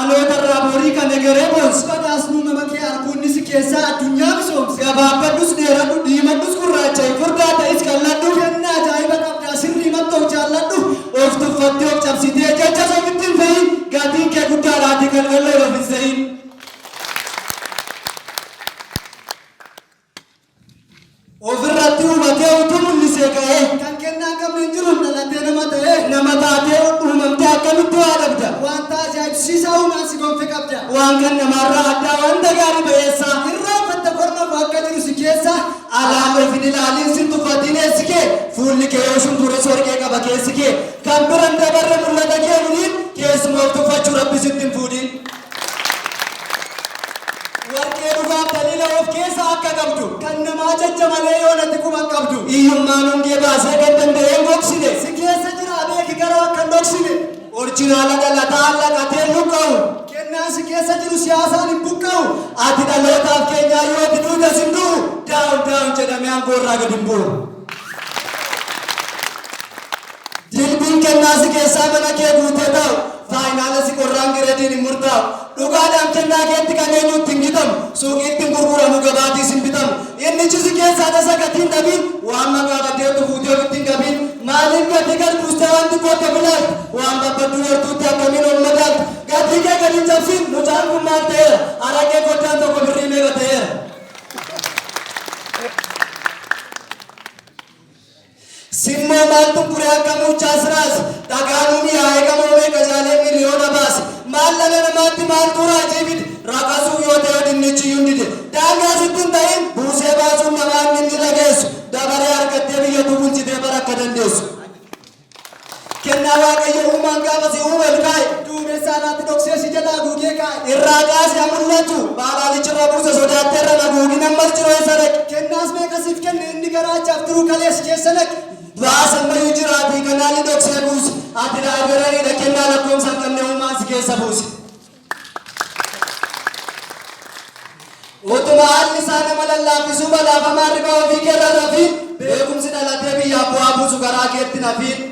dhaloota irraa borii kan egeree boonsu. Badhaasnuu nama kee arguunis keessaa addunyaa misoomse. Gabaabbadhus dheeradhu diimadhus gurraacha furdaa ta'is kalladhu. Kennaa ajaa'iba qabdaa sirrii mattoo jaalladhu. Of tuffattee of cabsitee jecha sofitti hin fe'in. Gatiin kee guddaadhaati galgallee of hin se'in. Ofirratti hubatee utuu mul'isee ka'ee. Kan kennaa qabne hin jiru dhalatee nama ta'ee. Nama taatee uumamtee akkamitti waa dhabda. Wanta ajaa'ibsiisaa uumaan si gonfe qabda. Waan kan namarraa addaa wanta gaarii ba'eessaa. Irraanfatta kormaaf akka jiru si keessa. Alaan of hin ilaaliin sin tuffatiin eessi kee. Fuulli kee yoo shuntuure sorgee qaba keessi kee. Kan biran dabarre mul'ata kee nuniin keessuma of tuffachuu rabbi sitti hin fuudhin. Warqee dhugaaf daliila of keessa akka qabdu. Kan namaa jecha malee yoo natti quban qabdu. Hiyyummaan hundee baasee kan danda'een gogsine. Si keessa jira beeki garuu akka hin dhoksine. Orjinaala dhalataa laqatee luqqa'u. Kennaan si keessa jiru siyaasaan hin buqqa'u. Ati dhalootaaf keenyaa yoo ati duuta sin du'u. Daawun jedhamee aangoorraa gad hin bu'u. Dilbiin kennaa si keessaa mana kee guutee ta'u. Faayinaala si qorraan gireediin hin murtaa'u. Dhugaadhaan kennaa keetti kan eenyutti hin gitamu. Suuqiitti hin gurguramu gabaatiis hin bitamu. Innichi si keessaa tasa gatiin dhabiin. Waan maqaa baddeetu fuutee ofitti hin qabiin. Maaliif gatii gad buustee wanti kootta bilaal? Waan babbadduu yartuutti akkamiin ol madaal? Gatii kee gad hin cabsiin mucaan kun maal ta'eera? Araqee koddaan tokko birrii meeqa ta'eera? Simmoo maaltu kuree akka mucaa siraas? Dhagaanuun yaa'ee qamoomee qajaalee miliyoona baase. Maal dhala namaatti maaltu raajii raqasuuf yoo ta'e dinnichi iyyuu dide. Daangaa sitti hin ta'in buusee baasuun namaan inni dhageessu. Dabaree harkattee biyyattuu bulchitee bara akka dandeessu. Kennaa waaqayyo uumaan gaafa si uume kaa'e. Duumessa alaatti dhoksee si jalaa guugee kaa'e. Irraa kaasee mul'atu. Baalaalichirra buuse sodaatteerra naguugin ammas jiroo isa dhaqe. Kennaas meeqasiif kenne inni garaachaaf turuu kalees keessa naqe. Baasan mayyuu jiraatii kanaalli dhoksee buuse. Ati laayibirariidha kennaa lakkoomsa hin qabne uumaan si keessa buuse. Utuma haalli isaa nama lallaafisuu balaafamaa riba ofii keerra rafiin. Beekumsi dhalatee biyyaaf bu'aa buusu garaa keetti nafiin.